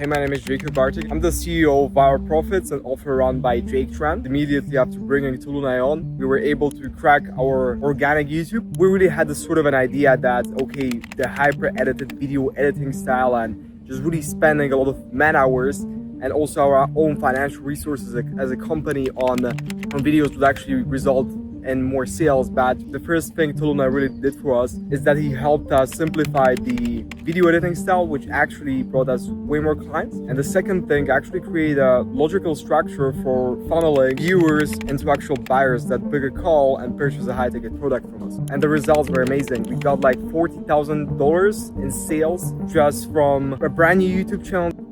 Hey, my name is Jakub Bartek. I'm the CEO of Our Profits, an offer run by Jake Tran. Immediately after bringing Duality on, we were able to crack our organic YouTube. We really had this sort of an idea that, okay, the hyper-edited video editing style and just really spending a lot of man hours and also our own financial resources as a company on videos would actually result in more sales. But the first thing Toluna really did for us is that he helped us simplify the video editing style, which actually brought us way more clients. And the second thing, actually create a logical structure for funneling viewers into actual buyers that book a call and purchase a high-ticket product from us. And the results were amazing. We got like $40,000 in sales just from a brand new YouTube channel.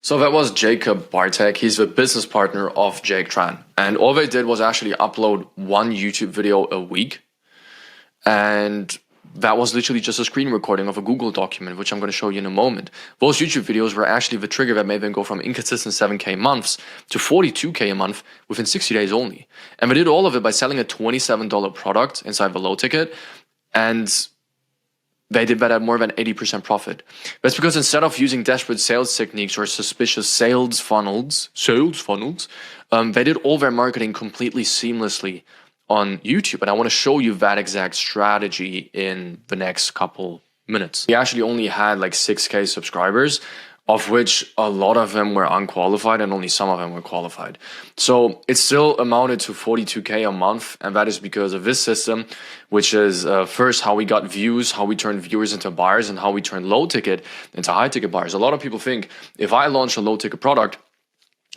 So that was Jakub Bartek. He's the business partner of Jake Tran. And all they did was actually upload one YouTube video a week. And that was literally just a screen recording of a Google document, which I'm going to show you in a moment. Those YouTube videos were actually the trigger that made them go from inconsistent 7K months to 42K a month within 60 days only. And they did all of it by selling a $27 product inside the low ticket. And they did that at more than 80% profit. That's because instead of using desperate sales techniques or suspicious sales funnels, they did all their marketing completely seamlessly on YouTube. And I want to show you that exact strategy in the next couple minutes. We actually only had like 6K subscribers, of which a lot of them were unqualified and only some of them were qualified. So it still amounted to 42K a month, and that is because of this system, which is first how we got views, how we turned viewers into buyers, and how we turned low ticket into high ticket buyers. A lot of people think if I launch a low ticket product,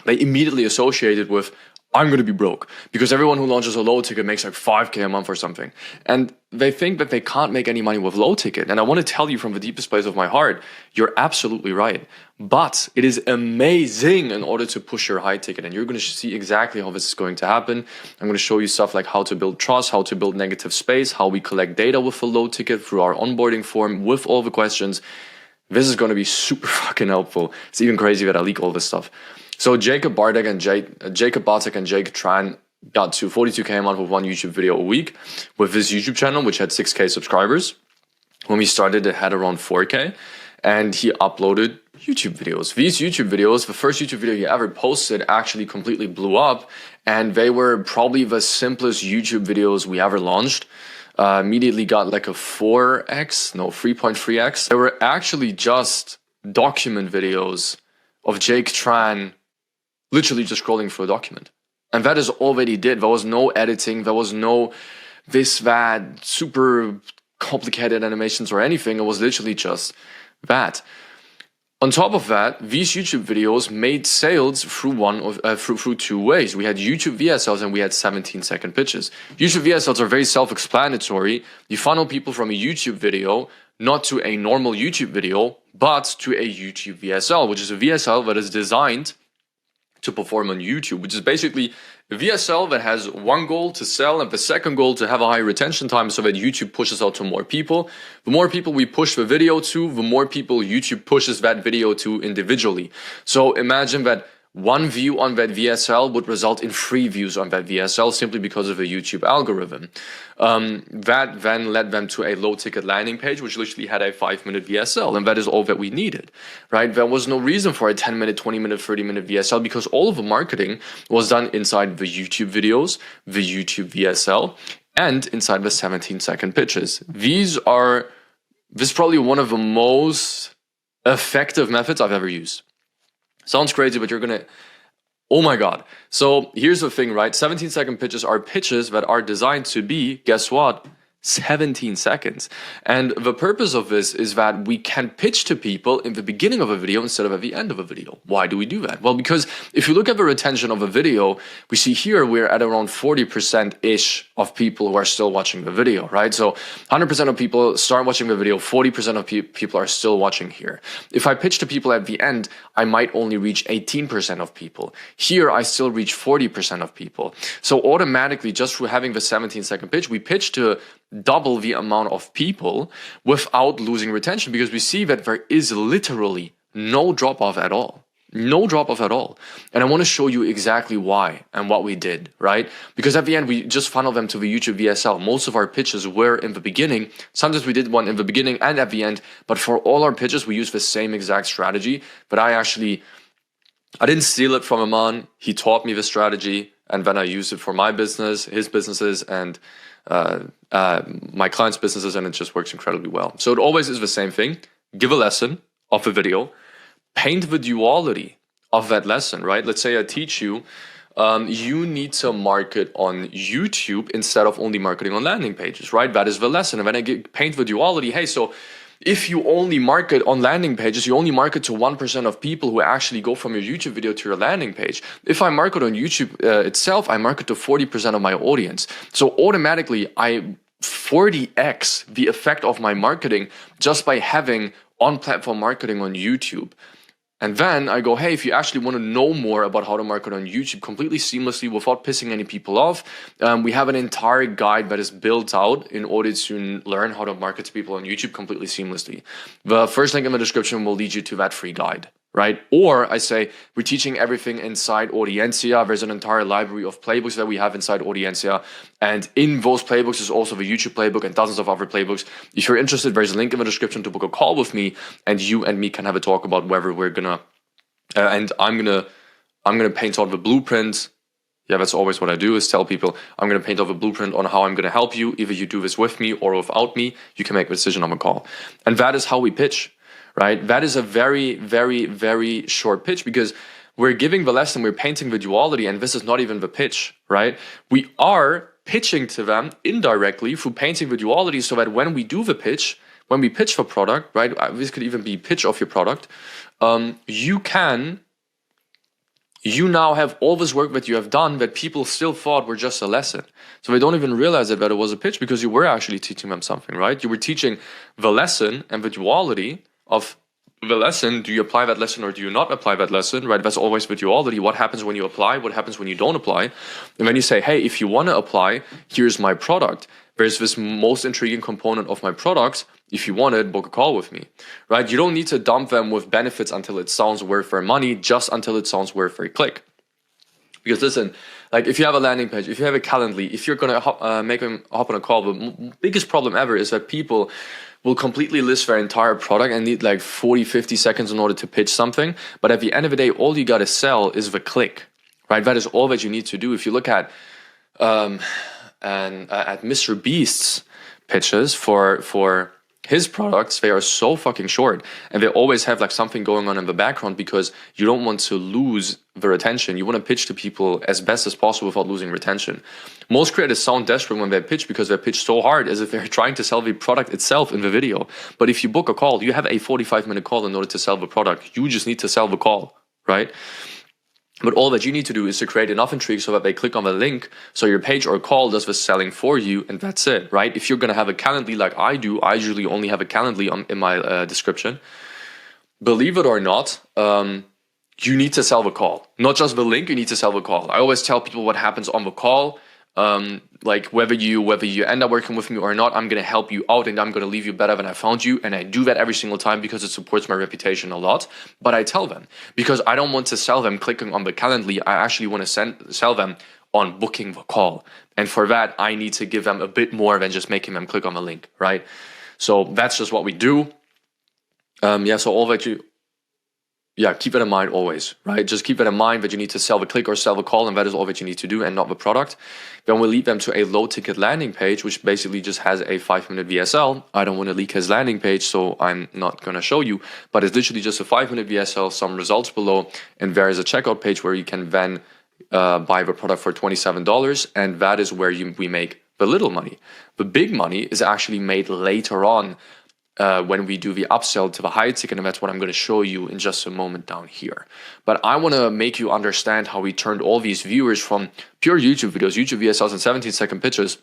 they immediately associate it with I'm going to be broke because everyone who launches a low ticket makes like 5K a month or something. And they think that they can't make any money with low ticket. And I want to tell you from the deepest place of my heart, you're absolutely right. But it is amazing in order to push your high ticket. And you're going to see exactly how this is going to happen. I'm going to show you stuff like how to build trust, how to build negative space, how we collect data with a low ticket through our onboarding form with all the questions. This is going to be super fucking helpful. It's even crazy that I leak all this stuff. So Jakub Bartek and Jake Tran got to 42K a month with one YouTube video a week with this YouTube channel, which had 6K subscribers. When we started, it had around 4K, and he uploaded YouTube videos. These YouTube videos, the first YouTube video he ever posted actually completely blew up, and they were probably the simplest YouTube videos we ever launched. Immediately got like a 3.3x. They were actually just document videos of Jake Tran literally just scrolling through a document. And that is all that he did. There was no editing. There was no that, super complicated animations or anything. It was literally just that. On top of that, these YouTube videos made sales through two ways. We had YouTube VSLs and we had 17-second pitches. YouTube VSLs are very self-explanatory. You funnel people from a YouTube video not to a normal YouTube video, but to a YouTube VSL, which is a VSL that is designed to perform on YouTube, which is basically a VSL that has one goal to sell and the second goal to have a high retention time so that YouTube pushes out to more people. The more people we push the video to, the more people YouTube pushes that video to individually. So imagine that one view on that VSL would result in 3 views on that VSL simply because of a YouTube algorithm. That then led them to a low ticket landing page, which literally had a 5-minute VSL. And that is all that we needed, right? There was no reason for a 10-minute, 20-minute, 30-minute VSL because all of the marketing was done inside the YouTube videos, the YouTube VSL, and inside the 17-second pitches. This is probably one of the most effective methods I've ever used. Sounds crazy, but you're going to, oh my God. So here's the thing, right? 17-second pitches are pitches that are designed to be, guess what? 17 seconds. And the purpose of this is that we can pitch to people in the beginning of a video instead of at the end of a video. Why do we do that? Well, because if you look at the retention of a video, we see here we're at around 40%-ish of people who are still watching the video, right? So 100% of people start watching the video, 40% of people are still watching here. If I pitch to people at the end, I might only reach 18% of people. Here, I still reach 40% of people. So automatically, just through having the 17-second pitch, we pitch to double the amount of people without losing retention because we see that there is literally no drop off at all. No drop off at all. And I want to show you exactly why and what we did, right? Because at the end, we just funneled them to the YouTube VSL. Most of our pitches were in the beginning. Sometimes we did one in the beginning and at the end, but for all our pitches, we used the same exact strategy. But I didn't steal it from a man. He taught me the strategy, and then I used it for my business, his businesses, and my clients' businesses, and it just works incredibly well. So it always is the same thing. Give a lesson of the video, paint the duality of that lesson, right? Let's say I teach you, you need to market on YouTube instead of only marketing on landing pages, right? That is the lesson. And then I paint the duality. Hey, so if you only market on landing pages, you only market to 1% of people who actually go from your YouTube video to your landing page. If I market on YouTube itself, I market to 40% of my audience. So automatically, I 40x the effect of my marketing just by having on-platform marketing on YouTube. And then I go, hey, if you actually want to know more about how to market on YouTube completely seamlessly without pissing any people off, we have an entire guide that is built out in order to learn how to market to people on YouTube completely seamlessly. The first link in the description will lead you to that free guide, right? Or I say, we're teaching everything inside Audiencia. There's an entire library of playbooks that we have inside Audiencia. And in those playbooks is also the YouTube playbook and dozens of other playbooks. If you're interested, there's a link in the description to book a call with me, and you and me can have a talk about whether we're gonna, and I'm gonna paint out the blueprint. Yeah, that's always what I do, is tell people I'm going to paint out a blueprint on how I'm going to help you. Either you do this with me or without me, you can make a decision on the call. And that is how we pitch. Right? That is a very, very, very short pitch, because we're giving the lesson, we're painting the duality, and this is not even the pitch, right? We are pitching to them indirectly through painting the duality, so that when we do the pitch, when we pitch the product, right? This could even be pitch of your product. You now have all this work that you have done that people still thought were just a lesson. So they don't even realize that it was a pitch, because you were actually teaching them something, right? You were teaching the lesson and the duality of the lesson. Do you apply that lesson or do you not apply that lesson, right? That's always the duality. What happens when you apply? What happens when you don't apply? And then you say, hey, if you want to apply, here's my product. There's this most intriguing component of my product. If you want it, book a call with me, right? You don't need to dump them with benefits until it sounds worth their money, just until it sounds worth their click. Because listen, like if you have a landing page, if you have a Calendly, if you're going to make them hop on a call, the biggest problem ever is that people will completely list their entire product and need like 40, 50 seconds in order to pitch something. But at the end of the day, all you got to sell is the click, right? That is all that you need to do. If you look at Mr. Beast's pitches for his products, they are so fucking short, and they always have like something going on in the background, because you don't want to lose the retention. You want to pitch to people as best as possible without losing retention. Most creators sound desperate when they pitch, because they pitch so hard as if they're trying to sell the product itself in the video. But if you book a call, you have a 45-minute call in order to sell the product. You just need to sell the call, right? But all that you need to do is to create enough intrigue so that they click on the link, so your page or call does the selling for you, and that's it, right? If you're going to have a Calendly like I do, I usually only have a Calendly in my description. Believe it or not, you need to sell the call. Not just the link, you need to sell the call. I always tell people what happens on the call. Like whether you end up working with me or not, I'm going to help you out, and I'm going to leave you better than I found you. And I do that every single time, because it supports my reputation a lot. But I tell them, because I don't want to sell them clicking on the Calendly. I actually want to sell them on booking the call. And for that, I need to give them a bit more than just making them click on the link, right? So that's just what we do. So all that keep that in mind always, right? Just keep that in mind, that you need to sell the click or sell the call, and that is all that you need to do, and not the product. Then we'll lead them to a low ticket landing page, which basically just has a 5-minute VSL. I don't want to leak his landing page, so I'm not going to show you, but it's literally just a 5-minute VSL, some results below, and there is a checkout page where you can then buy the product for $27, and that is where we make the little money. The big money is actually made later on, when we do the upsell to the high ticket, and that's what I'm going to show you in just a moment down here. But I want to make you understand how we turned all these viewers from pure YouTube videos, YouTube VSLs and 17-second pitches,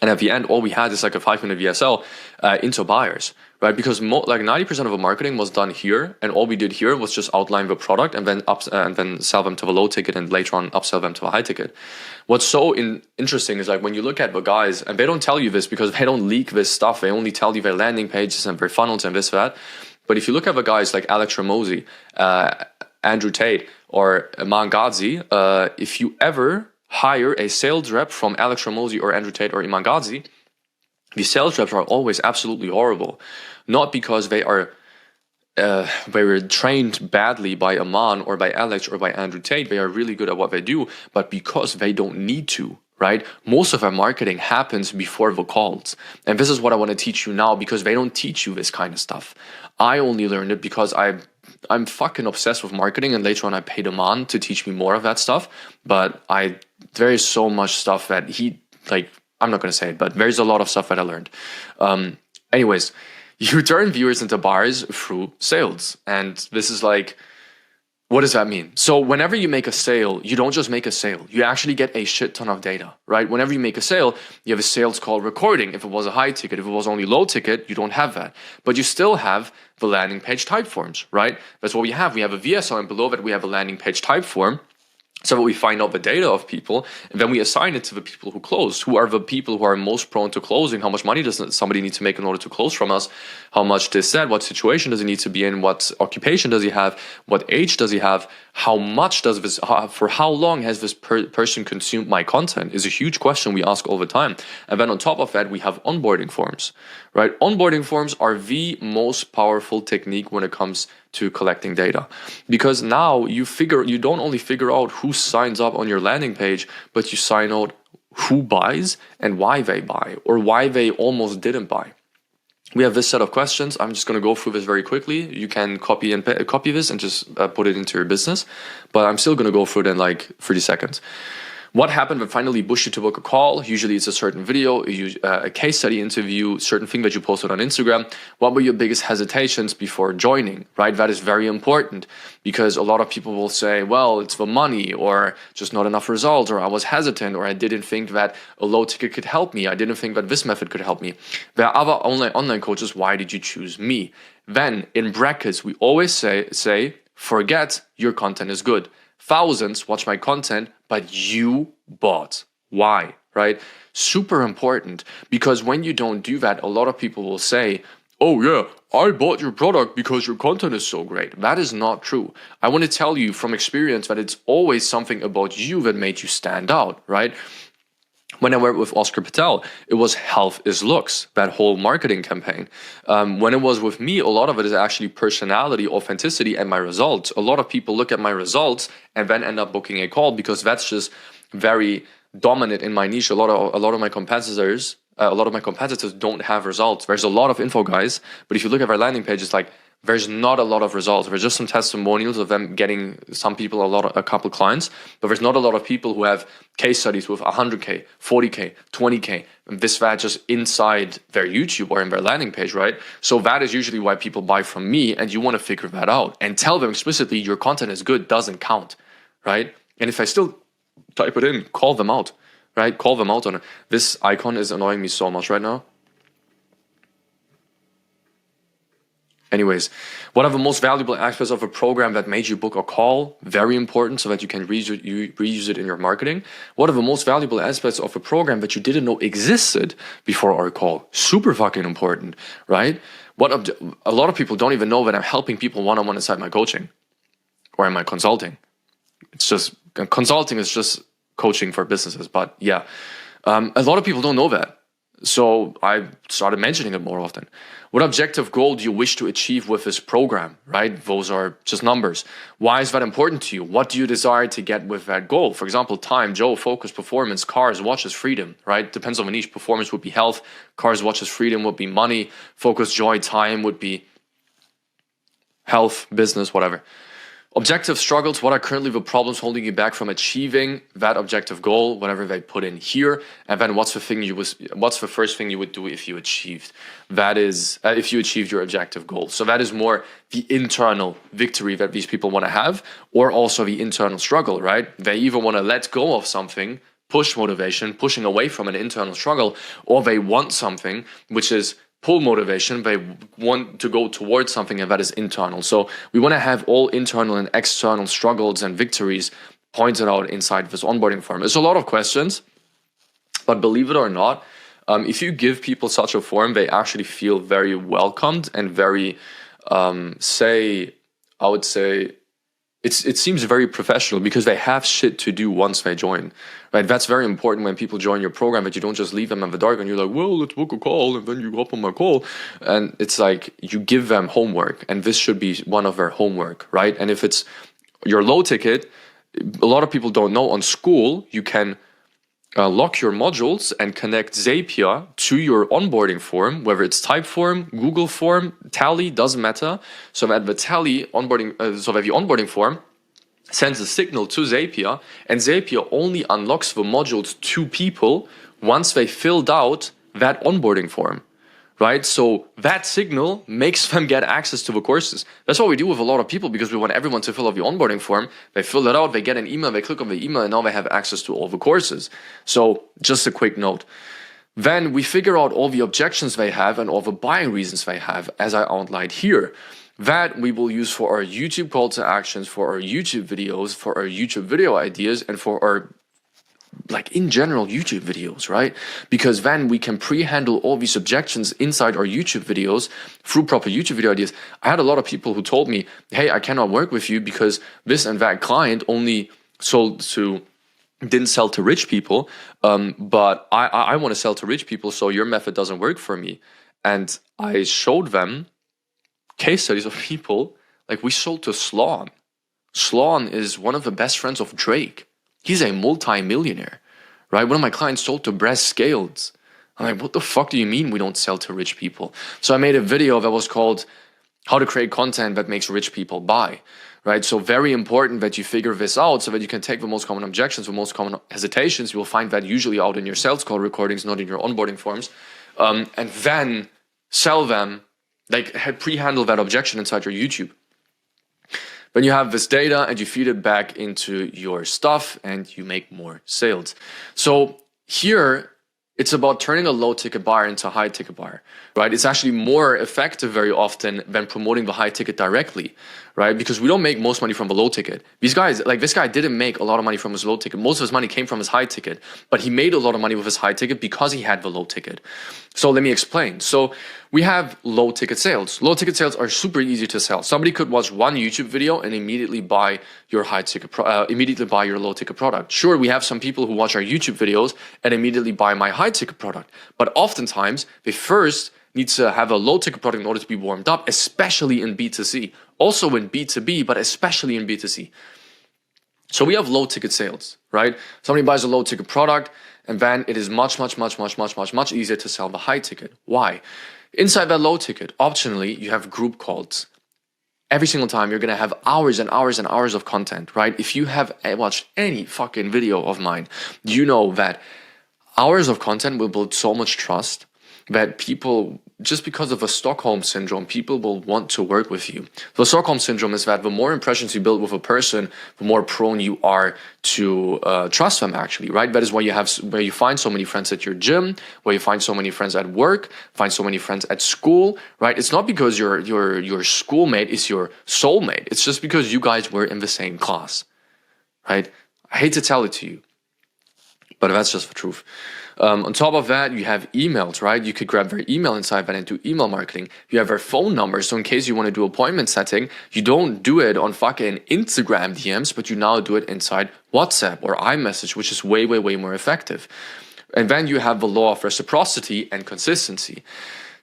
and at the end, all we had is like a 5-minute VSL into buyers, right? Because like 90% of the marketing was done here, and all we did here was just outline the product and then sell them to the low ticket, and later on upsell them to the high ticket. What's so interesting is like when you look at the guys, and they don't tell you this because they don't leak this stuff. They only tell you their landing pages and their funnels and this, that. But if you look at the guys like Alex Ramosi, Andrew Tate or Iman Ghazi, if you ever hire a sales rep from Alex Ramosi or Andrew Tate or Iman Ghazi, the sales reps are always absolutely horrible. Not because they were trained badly by Iman or by Alex or by Andrew Tate. They are really good at what they do, but because they don't need to, right? Most of our marketing happens before the calls. And this is what I want to teach you now, because they don't teach you this kind of stuff. I only learned it because I'm fucking obsessed with marketing, and later on I paid Iman to teach me more of that stuff. But there is so much stuff that I'm not going to say it, but there's a lot of stuff that I learned. Anyways, you turn viewers into buyers through sales. And this is like, what does that mean? So whenever you make a sale, you don't just make a sale. You actually get a shit ton of data, right? Whenever you make a sale, you have a sales call recording. If it was a high ticket, if it was only low ticket, you don't have that. But you still have the landing page type forms, right? That's what we have. We have a VSL, and below that we have a landing page type form. So that we find out the data of people, and then we assign it to the people who closed. Who are the people who are most prone to closing? How much money does somebody need to make in order to close from us? How much this, that, what situation does he need to be in? What occupation does he have? What age does he have? How much does this, for how long has this person consumed my content? Is a huge question we ask all the time. And then on top of that, we have onboarding forms, right? Onboarding forms are the most powerful technique when it comes to collecting data, because now you don't only figure out who signs up on your landing page, but you sign out who buys and why they buy, or why they almost didn't buy. We have this set of questions. I'm just going to go through this very quickly. You can copy this and just put it into your business, but I'm still going to go through it in like 30 seconds. What happened when finally pushed you to book a call? Usually it's a certain video, a case study interview, certain thing that you posted on Instagram. What were your biggest hesitations before joining, right? That is very important, because a lot of people will say, well, it's the money, or just not enough results, or I was hesitant, or I didn't think that a low ticket could help me. I didn't think that this method could help me. There are other online coaches. Why did you choose me? Then in brackets, we always say, forget your content is good. Thousands watch my content, but you bought. Why, right? Super important, because when you don't do that, a lot of people will say, oh yeah, I bought your product because your content is so great. That is not true. I want to tell you from experience that it's always something about you that made you stand out, right? When I worked with Oscar Patel, it was health is looks, that whole marketing campaign. When it was with me, a lot of it is actually personality, authenticity, and my results. A lot of people look at my results and then end up booking a call, because that's just very dominant in my niche. A lot of my competitors don't have results. There's a lot of info guys, but if you look at their landing page, it's like, there's not a lot of results. There's just some testimonials of them getting some people a couple clients, but there's not a lot of people who have case studies with 100K, 40K, 20K, and that just inside their YouTube or in their landing page, right? So that is usually why people buy from me, and you want to figure that out and tell them explicitly your content is good, doesn't count, right? And if I still type it in, call them out, right? Call them out on it. This icon is annoying me so much right now. Anyways, what are the most valuable aspects of a program that made you book a call? Very important, so that you can reuse it in your marketing. What are the most valuable aspects of a program that you didn't know existed before our call? Super fucking important, right? A lot of people don't even know that I'm helping people one-on-one inside my coaching or in my consulting. It's just, consulting is just coaching for businesses, but yeah. A lot of people don't know that. So I started mentioning it more often. What objective goal do you wish to achieve with this program, right? Those are just numbers. Why is that important to you? What do you desire to get with that goal? For example, time, Joe, focus, performance, cars, watches, freedom, right? Depends on the niche. Performance would be health. Cars, watches, freedom would be money. Focus, joy, time would be health, business, whatever. Objective struggles. What are currently the problems holding you back from achieving that objective goal? Whatever they put in here, and then what's the first thing you would do if you achieved that is if you achieved your objective goal? So that is more the internal victory that these people want to have, or also the internal struggle, right? They either want to let go of something, push motivation, pushing away from an internal struggle, or they want something which is pull motivation. They want to go towards something, and that is internal. So we want to have all internal and external struggles and victories pointed out inside this onboarding form. It's a lot of questions, but believe it or not, if you give people such a form, they actually feel very welcomed and very, I would say, it seems very professional because they have shit to do once they join, right? That's very important when people join your program, that you don't just leave them in the dark and you're like, well, let's book a call, and then you hop on my call. And it's like you give them homework, and this should be one of their homework, right? And if it's your low ticket, a lot of people don't know on school, you can lock your modules and connect Zapier to your onboarding form, whether it's Typeform, Google Form, Tally, doesn't matter. So that the Tally onboarding, so that the onboarding form sends a signal to Zapier, and Zapier only unlocks the modules to people once they filled out that onboarding form. Right? So that signal makes them get access to the courses. That's what we do with a lot of people, because we want everyone to fill out the onboarding form. They fill it out, they get an email, they click on the email, and now they have access to all the courses. So just a quick note. Then we figure out all the objections they have and all the buying reasons they have, as I outlined here. That we will use for our YouTube call to actions, for our YouTube videos, for our YouTube video ideas, and for our in general YouTube videos, right? Because then we can pre-handle all these objections inside our YouTube videos through proper YouTube video ideas. I had a lot of people who told me, hey, I cannot work with you because this and that client only didn't sell to rich people, but I want to sell to rich people, so your method doesn't work for me. And I showed them case studies of people, like we sold to Sloan. Sloan is one of the best friends of Drake. He's a multi-millionaire, right? One of my clients sold to Brez Scales. I'm like, what the fuck do you mean we don't sell to rich people? So I made a video that was called How to Create Content That Makes Rich People Buy, right? So very important that you figure this out so that you can take the most common objections, the most common hesitations. You will find that usually out in your sales call recordings, not in your onboarding forms. And then sell them, pre-handle that objection inside your YouTube. Then you have this data and you feed it back into your stuff and you make more sales. So here, it's about turning a low ticket buyer into a high ticket buyer, right? It's actually more effective very often than promoting the high ticket directly, right? Because we don't make most money from the low ticket. These guys, this guy didn't make a lot of money from his low ticket. Most of his money came from his high ticket, but he made a lot of money with his high ticket because he had the low ticket. So let me explain. So we have low ticket sales. Low ticket sales are super easy to sell. Somebody could watch one YouTube video and immediately buy your your low ticket product. Sure, we have some people who watch our YouTube videos and immediately buy my high ticket product, but oftentimes they first need to have a low ticket product in order to be warmed up, especially in B2C, also in B2B, but especially in B2C. So we have low ticket sales, right? Somebody buys a low ticket product, and then it is much easier to sell the high ticket. Why? Inside that low ticket, optionally, you have group calls. Every single time you're going to have hours and hours and hours of content, right? If you have watched any fucking video of mine, you know that hours of content will build so much trust that people, just because of a Stockholm syndrome, people will want to work with you. The Stockholm syndrome is that the more impressions you build with a person, the more prone you are to trust them, actually, right? That is why you find so many friends at your gym, where you find so many friends at work, find so many friends at school, right? It's not because your schoolmate is your soulmate. It's just because you guys were in the same class, right? I hate to tell it to you, but that's just the truth. On top of that, you have emails, right? You could grab their email inside that and do email marketing. You have their phone number. So in case you want to do appointment setting, you don't do it on fucking Instagram DMs, but you now do it inside WhatsApp or iMessage, which is way more effective. And then you have the law of reciprocity and consistency.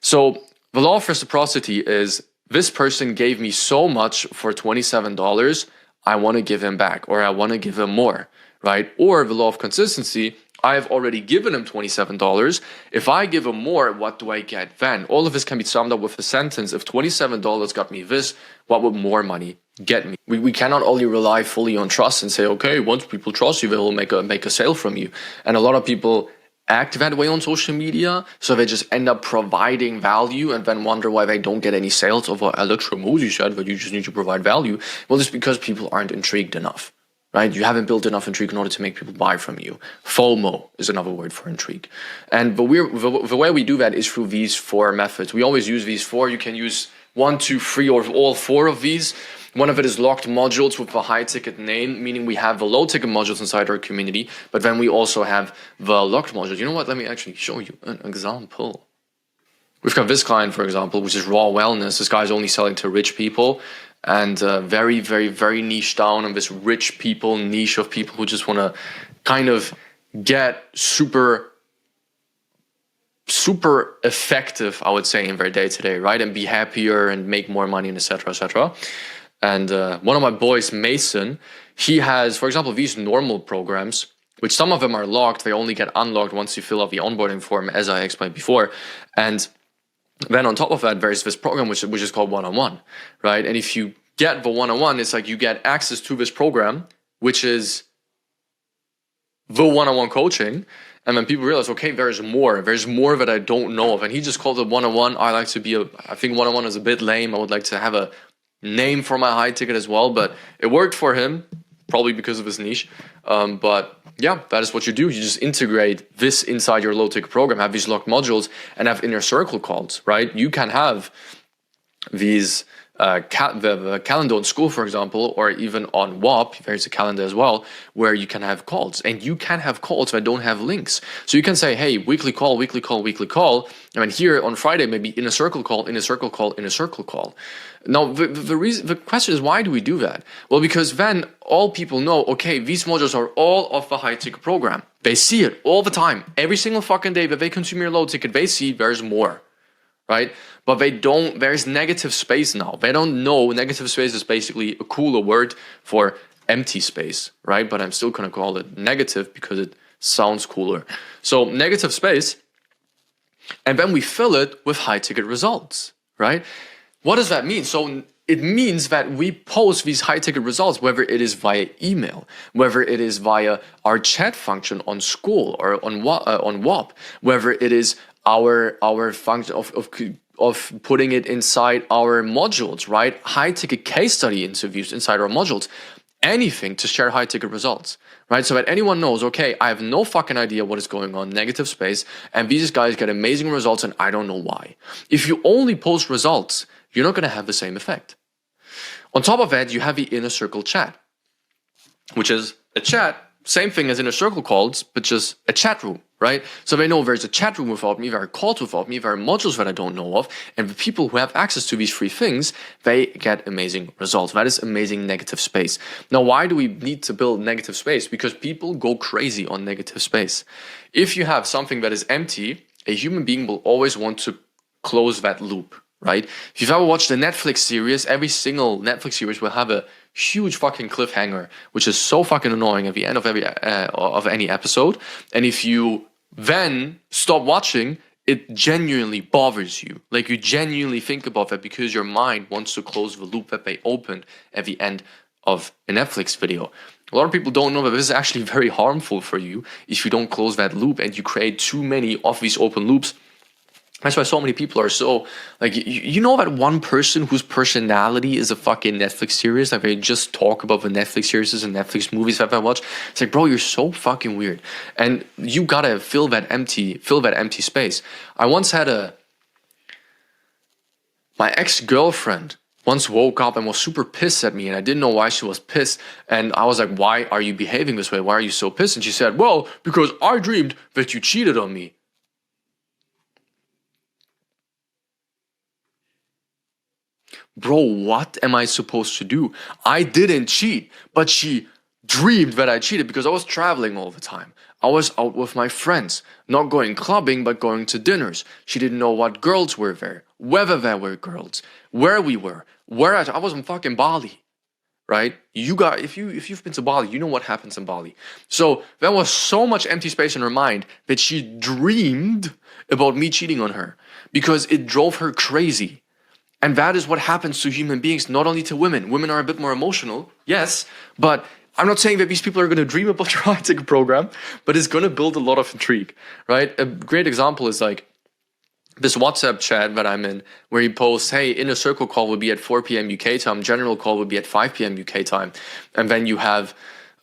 So the law of reciprocity is, this person gave me so much for $27, I want to give him back, or I want to give him more, right? Or the law of consistency, I have already given him $27. If I give him more, what do I get then? All of this can be summed up with a sentence. If $27 got me this, what would more money get me? We cannot only rely fully on trust and say, okay, once people trust you, they will make a sale from you. And a lot of people act that way on social media, so they just end up providing value and then wonder why they don't get any sales of what Alex Ramosi said, but you just need to provide value. Well, it's because people aren't intrigued enough. Right? You haven't built enough intrigue in order to make people buy from you. FOMO is another word for intrigue. And the way we do that is through these 4 methods. We always use these 4. You can use 1, 2, 3, or all 4 of these. One of it is locked modules with a high ticket name, meaning we have the low ticket modules inside our community, but then we also have the locked modules. You know what? Let me actually show you an example. We've got this client, for example, which is Raw Wellness. This guy's only selling to rich people. and very, very, very niche down on this rich people niche of people who just want to kind of get super effective, I would say, in their day-to-day, right? And be happier and make more money, and etc., etc. And one of my boys, Mason, he has, for example, these normal programs, which some of them are locked. They only get unlocked once you fill out the onboarding form, as I explained before. And then on top of that, there's this program which is called one-on-one, right? And if you get the one-on-one, it's like you get access to this program, which is the one-on-one coaching. And then people realize, okay, there's more that I don't know of. And he just called it one-on-one. I think one-on-one is a bit lame. I would like to have a name for my high ticket as well, but it worked for him, probably because of his niche. But yeah, that is what you do. You just integrate this inside your low ticket program, have these locked modules, and have inner circle calls, right? You can have these the calendar on school, for example, or even on WAP, there's a calendar as well, where you can have calls, and you can have calls that don't have links. So you can say, hey, weekly call, weekly call, weekly call, and then here on Friday, maybe inner circle call, inner circle call, inner circle call. Now, the question is, why do we do that? Well, because then all people know, okay, these modules are all of the high ticket program. They see it all the time. Every single fucking day that they consume your low ticket, they see there's more. Right? But there's negative space now. They don't know. Negative space is basically a cooler word for empty space, right? But I'm still going to call it negative because it sounds cooler. So negative space, and then we fill it with high ticket results, right? What does that mean? So it means that we post these high ticket results, whether it is via email, whether it is via our chat function on school or on WAP, whether it is our function of putting it inside our modules, right? High ticket case study interviews inside our modules, anything to share high ticket results, right? So that anyone knows, okay, I have no fucking idea what is going on, negative space, and these guys get amazing results and I don't know why. If you only post results, you're not going to have the same effect. On top of that, you have the inner circle chat, which is a chat, same thing as inner circle calls, but just a chat room, right? So they know there's a chat room without me, there are calls without me, there are modules that I don't know of, and the people who have access to these three things, they get amazing results. That is amazing negative space. Now, why do we need to build negative space? Because people go crazy on negative space. If you have something that is empty, a human being will always want to close that loop, right? If you've ever watched a Netflix series, every single Netflix series will have a huge fucking cliffhanger, which is so fucking annoying at the end of any episode. And if you then stop watching, it genuinely bothers you. Like you genuinely think about that because your mind wants to close the loop that they opened at the end of a Netflix video. A lot of people don't know that this is actually very harmful for you if you don't close that loop and you create too many of these open loops. That's why so many people are so, like, you know that one person whose personality is a fucking Netflix series? Like, they just talk about the Netflix series and Netflix movies that I watch. It's like, bro, you're so fucking weird. And you gotta fill that empty space. I once had my ex-girlfriend once woke up and was super pissed at me, and I didn't know why she was pissed. And I was like, why are you behaving this way? Why are you so pissed? And she said, well, because I dreamed that you cheated on me. Bro, what am I supposed to do? I didn't cheat, but she dreamed that I cheated because I was traveling all the time. I was out with my friends, not going clubbing, but going to dinners. She didn't know what girls were there, whether there were girls, where we were, I was in fucking Bali, right? If you've been to Bali, you know what happens in Bali. So there was so much empty space in her mind that she dreamed about me cheating on her because it drove her crazy. And that is what happens to human beings, not only to women. Women are a bit more emotional, yes, but I'm not saying that these people are going to dream about your high ticket program, but it's going to build a lot of intrigue, right? A great example is like this WhatsApp chat that I'm in, where he posts, hey, inner circle call will be at 4 p.m. UK time, general call will be at 5 p.m. UK time. And then you have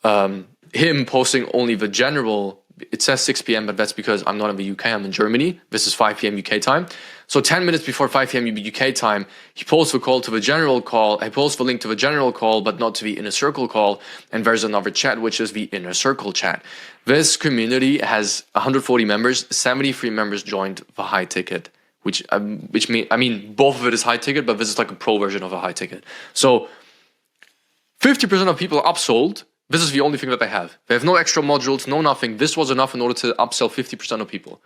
him posting only the general. It says 6 p.m., but that's because I'm not in the UK, I'm in Germany. This is 5 p.m. UK time. So 10 minutes before 5 p.m. UK time, he posts the call to the general call. I post the link to the general call, but not to the inner circle call. And there's another chat, which is the inner circle chat. This community has 140 members. 73 members joined the high ticket which mean both of it is high ticket, but this is like a pro version of a high ticket. So 50% of people are upsold. This is the only thing that they have. They have no extra modules, no nothing. This was enough in order to upsell 50% of people.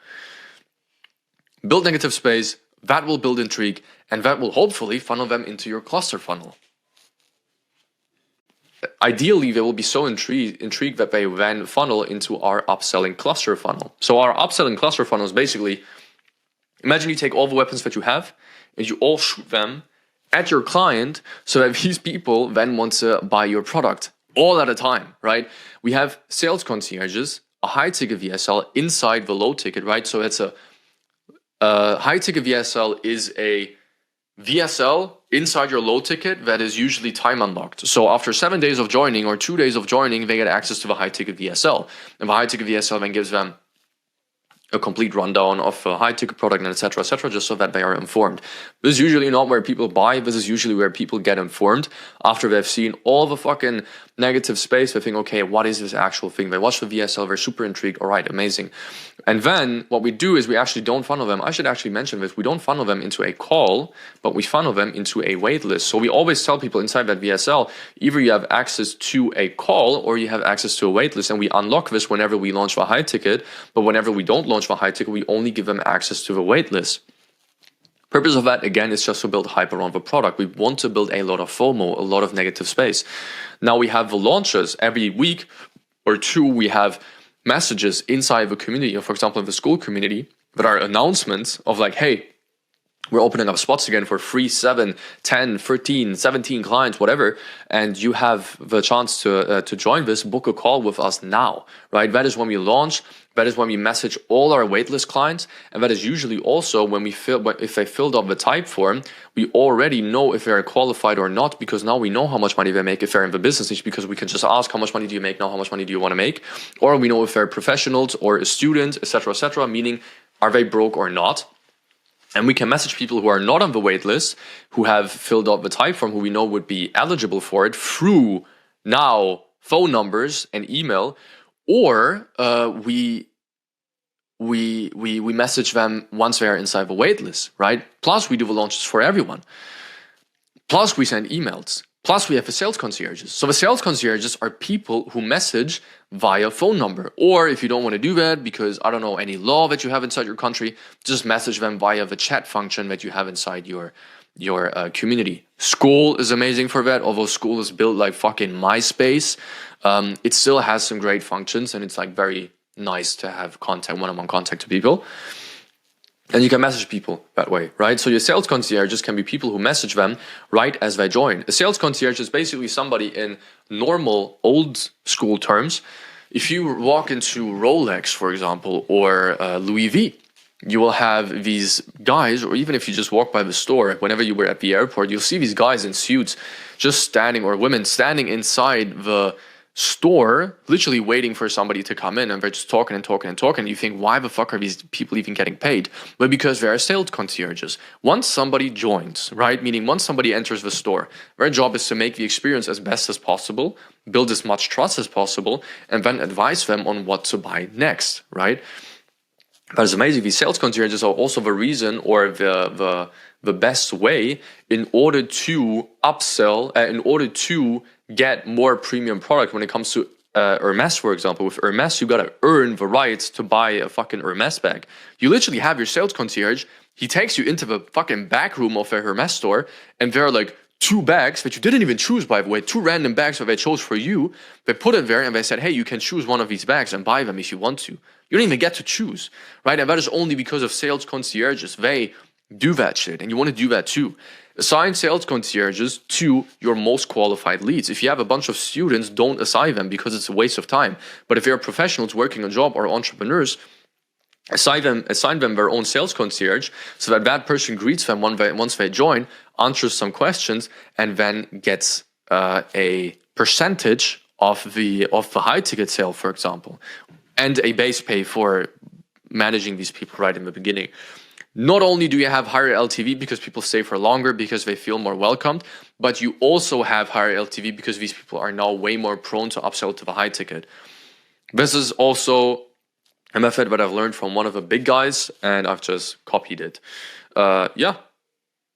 Build negative space, that will build intrigue, and that will hopefully funnel them into your cluster funnel. Ideally, they will be so intrigued that they then funnel into our upselling cluster funnel. So our upselling cluster funnel is basically, imagine you take all the weapons that you have and you all shoot them at your client so that these people then want to buy your product all at a time, right? We have sales concierges, a high ticket VSL inside the low ticket, right? So it's a high ticket VSL is a VSL inside your low ticket that is usually time unlocked. So after 7 days of joining or 2 days of joining, they get access to the high ticket VSL. And the high ticket VSL then gives them a complete rundown of a high ticket product and etc., just so that they are informed. This is usually not where people buy. This is usually where people get informed after they've seen all the fucking negative space. They think, okay, what is this actual thing? They watch the VSL, they're super intrigued. All right, amazing. And then what we do is we actually don't funnel them. I should actually mention this. We don't funnel them into a call, but we funnel them into a wait list. So we always tell people inside that VSL, either you have access to a call or you have access to a wait list. And we unlock this whenever we launch the high ticket. But whenever we don't launch the high ticket, we only give them access to the wait list. Purpose of that, again, is just to build hype around the product. We want to build a lot of FOMO, a lot of negative space. Now we have the launches every week or two. We have messages inside the community, for example, in the school community, that are announcements of like, hey, we're opening up spots again for 3, 7, 10, 13, 17 clients, whatever. And you have the chance to join this, book a call with us now, right? That is when we launch. That is when we message all our waitlist clients. And that is usually also when if they filled up the type form, we already know if they're qualified or not, because now we know how much money they make if they're in the business niche, because we can just ask, how much money do you make now? How much money do you want to make? Or we know if they're professionals or a student, etc., meaning are they broke or not? And we can message people who are not on the wait list, who have filled out the type form, who we know would be eligible for it, through now phone numbers and email, or we message them once they are inside the wait list, right? Plus we do the launches for everyone. Plus we send emails. Plus we have the sales concierges. So the sales concierges are people who message via phone number. Or if you don't want to do that because, I don't know, any law that you have inside your country, just message them via the chat function that you have inside your community. School is amazing for that. Although School is built like fucking MySpace, it still has some great functions, and it's like very nice to have contact, one-on-one contact to people. And you can message people that way, right? So your sales concierges can be people who message them right as they join. A sales concierge is basically somebody, in normal old school terms, if you walk into Rolex, for example, or Louis V, you will have these guys, or even if you just walk by the store, whenever you were at the airport, you'll see these guys in suits just standing, or women standing inside the store, literally waiting for somebody to come in, and they're just talking and talking and talking. You think, why the fuck are these people even getting paid? But because they are sales concierges. Once somebody joins, right, meaning once somebody enters the store, their job is to make the experience as best as possible, build as much trust as possible, and then advise them on what to buy next, right? That is amazing. These sales concierges are also the reason, or the best way in order to upsell, in order to get more premium product. When it comes to Hermes, for example, with Hermes, you gotta earn the rights to buy a fucking Hermes bag. You literally have your sales concierge. He takes you into the fucking back room of a Hermes store, and there are like 2 bags that you didn't even choose, by the way, 2 random bags that they chose for you. They put it there and they said, hey, you can choose one of these bags and buy them if you want to. You don't even get to choose, right? And that is only because of sales concierges. They do that shit, and you want to do that too. Assign sales concierges to your most qualified leads. If you have a bunch of students, don't assign them, because it's a waste of time. But if they're professionals working a job or entrepreneurs, assign them their own sales concierge, so that person greets them once they join, answers some questions, and then gets a percentage of the high ticket sale, for example, and a base pay for managing these people right in the beginning. Not only do you have higher LTV because people stay for longer, because they feel more welcomed, but you also have higher LTV because these people are now way more prone to upsell to the high ticket. This is also a method that I've learned from one of the big guys, and I've just copied it. yeah,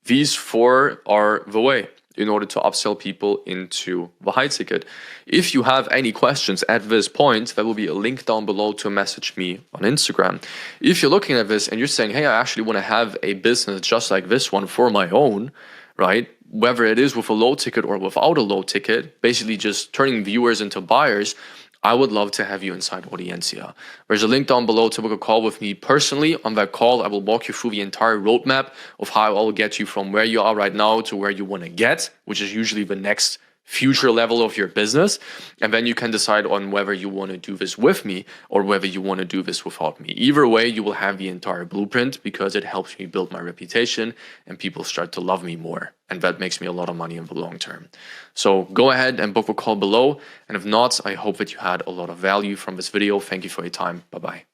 these 4 are the way in order to upsell people into the high ticket. If you have any questions at this point, there will be a link down below to message me on Instagram. If you're looking at this and you're saying, hey, I actually want to have a business just like this one for my own, right? Whether it is with a low ticket or without a low ticket, basically just turning viewers into buyers, I would love to have you inside Audiencia. There's a link down below to book a call with me personally. On that call, I will walk you through the entire roadmap of how I will get you from where you are right now to where you want to get, which is usually the next future level of your business. And then you can decide on whether you want to do this with me or whether you want to do this without me. Either way, you will have the entire blueprint because it helps me build my reputation and people start to love me more. And that makes me a lot of money in the long term. So go ahead and book a call below. And if not, I hope that you had a lot of value from this video. Thank you for your time. Bye-bye.